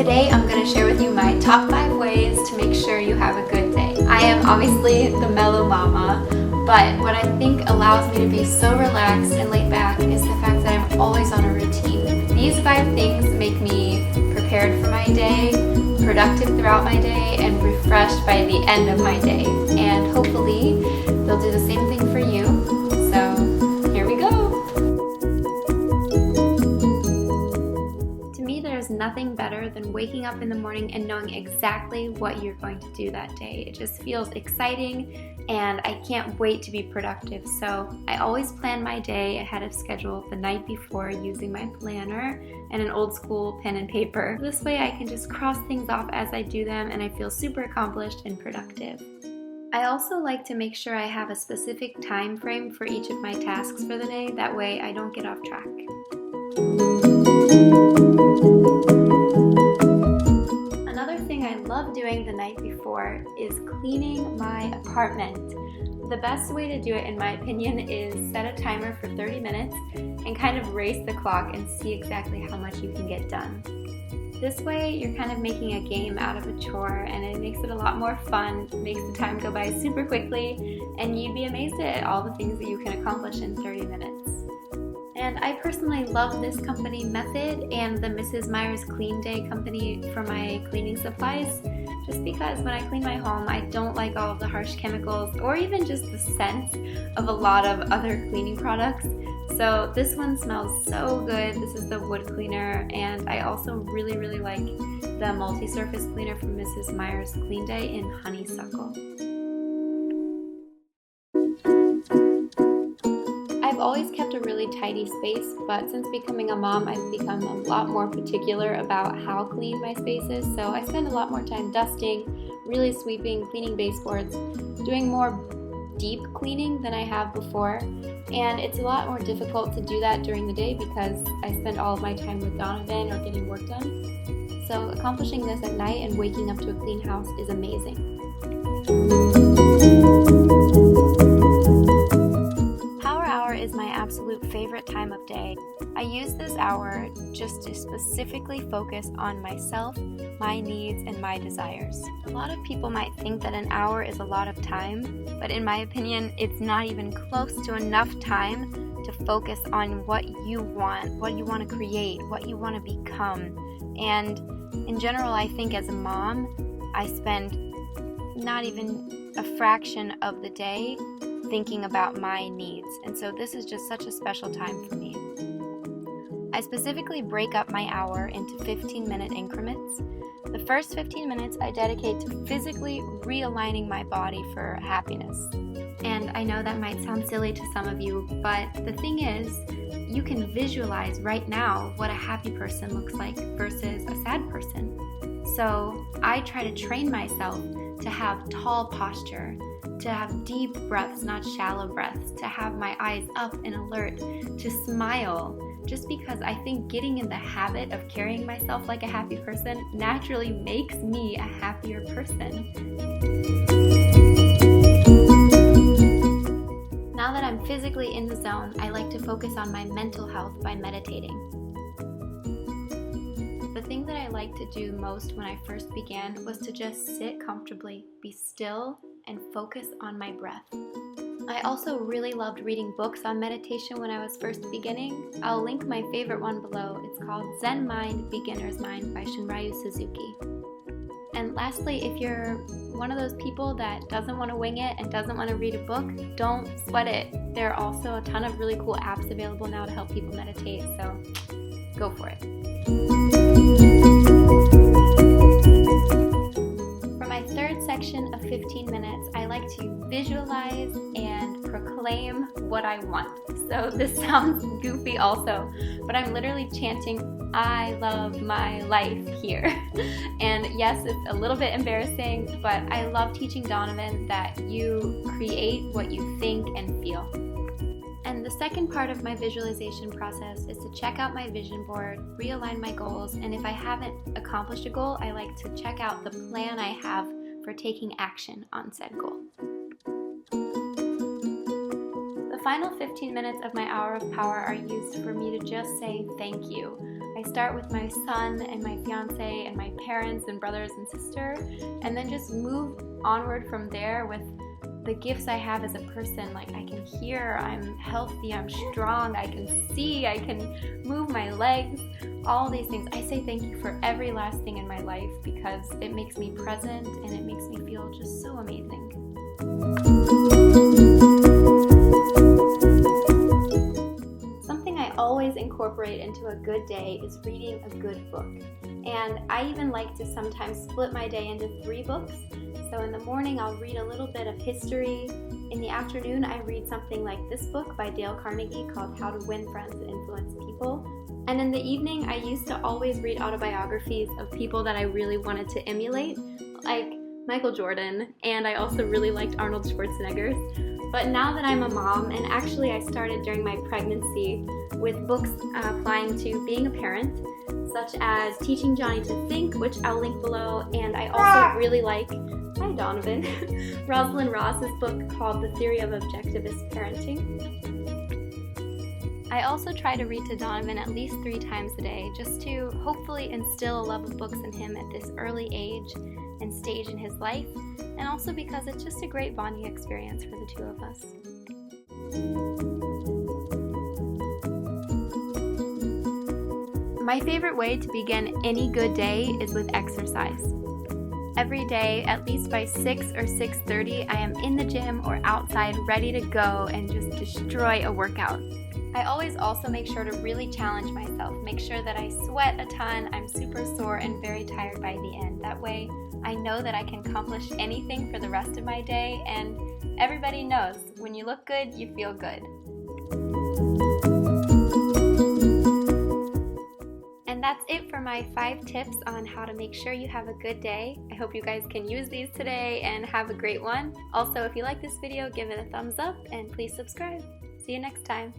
Today I'm going to share with you my top 5 ways to make sure you have a good day. I am obviously the mellow mama, but what I think allows me to be so relaxed and laid back is the fact that I'm always on a routine. These 5 things make me prepared for my day, productive throughout my day, and refreshed by the end of my day. And hopefully they'll do the same thing for you. So here we go. To me, there's nothing better than waking up in the morning and knowing exactly what you're going to do that day. It just feels exciting and I can't wait to be productive. So I always plan my day ahead of schedule the night before using my planner and an old school pen and paper. This way I can just cross things off as I do them and I feel super accomplished and productive. I also like to make sure I have a specific time frame for each of my tasks for the day. That way I don't get off track. Another thing I love doing the night before is cleaning my apartment. The best way to do it, in my opinion, is set a timer for 30 minutes and kind of race the clock and see exactly how much you can get done. This way you're kind of making a game out of a chore and it makes it a lot more fun, makes the time go by super quickly, and you'd be amazed at all the things that you can accomplish in 30 minutes. And I personally love this company method and the Mrs. Meyer's Clean Day company for my cleaning supplies, just because when I clean my home, I don't like all of the harsh chemicals or even just the scent of a lot of other cleaning products. So this one smells so good. This is the wood cleaner, and I also really like the multi-surface cleaner from Mrs. Meyer's Clean Day in honeysuckle. I've always kept a really tidy space, but since becoming a mom, I've become a lot more particular about how clean my space is, so I spend a lot more time dusting, really sweeping, cleaning baseboards, doing more deep cleaning than I have before, and it's a lot more difficult to do that during the day because I spend all of my time with Donovan or getting work done. So accomplishing this at night and waking up to a clean house is amazing. Is my absolute favorite time of day. I use this hour just to specifically focus on myself, my needs, and my desires. A lot of people might think that an hour is a lot of time, but in my opinion, it's not even close to enough time to focus on what you want to create, what you want to become. And in general, I think as a mom, I spend not even a fraction of the day thinking about my needs, and so this is just such a special time for me. I specifically break up my hour into 15-minute increments. The first 15 minutes I dedicate to physically realigning my body for happiness. And I know that might sound silly to some of you, but the thing is, you can visualize right now what a happy person looks like versus a sad person. So I try to train myself to have tall posture, to have deep breaths, not shallow breaths, to have my eyes up and alert, to smile, just because I think getting in the habit of carrying myself like a happy person naturally makes me a happier person. Now that I'm physically in the zone, I like to focus on my mental health by meditating. The thing that I liked to do most when I first began was to just sit comfortably, be still, and focus on my breath. I also really loved reading books on meditation when I was first beginning. I'll link my favorite one below. It's called Zen Mind, Beginner's Mind by Shunryu Suzuki. And lastly, if you're one of those people that doesn't want to wing it and doesn't want to read a book, don't sweat it. There are also a ton of really cool apps available now to help people meditate, so go for it. For my third section of 15 minutes, I like to visualize and proclaim what I want. So this sounds goofy also, but I'm literally chanting, "I love my life" here. And yes, it's a little bit embarrassing, but I love teaching Donovan that you create what you think and feel. And the second part of my visualization process is to check out my vision board, realign my goals, and if I haven't accomplished a goal, I like to check out the plan I have for taking action on said goal. The final 15 minutes of my hour of power are used for me to just say thank you. I start with my son and my fiance and my parents and brothers and sister, and then just move onward from there with the gifts I have as a person. Like, I can hear, I'm healthy, I'm strong, I can see, I can move my legs, all these things. I say thank you for every last thing in my life because it makes me present and it makes me feel just so amazing. Something I always incorporate into a good day is reading a good book. And I even like to sometimes split my day into 3 books. So in the morning, I'll read a little bit of history. In the afternoon, I read something like this book by Dale Carnegie called How to Win Friends and Influence People. And in the evening, I used to always read autobiographies of people that I really wanted to emulate, like Michael Jordan, and I also really liked Arnold Schwarzenegger. But now that I'm a mom, and actually I started during my pregnancy with books applying to being a parent, such as Teaching Johnny to Think, which I'll link below, and I also really like, hi Donovan, Rosalind Ross's book called The Theory of Objectivist Parenting. I also try to read to Donovan at least 3 times a day, just to hopefully instill a love of books in him at this early age and stage in his life, and also because it's just a great bonding experience for the 2 of us. My favorite way to begin any good day is with exercise. Every day, at least by 6 or 6:30, I am in the gym or outside ready to go and just destroy a workout. I always also make sure to really challenge myself, make sure that I sweat a ton, I'm super sore and very tired by the end. That way, I know that I can accomplish anything for the rest of my day, and everybody knows, when you look good, you feel good. And that's it for my 5 tips on how to make sure you have a good day. I hope you guys can use these today and have a great one. Also, if you like this video, give it a thumbs up and please subscribe. See you next time.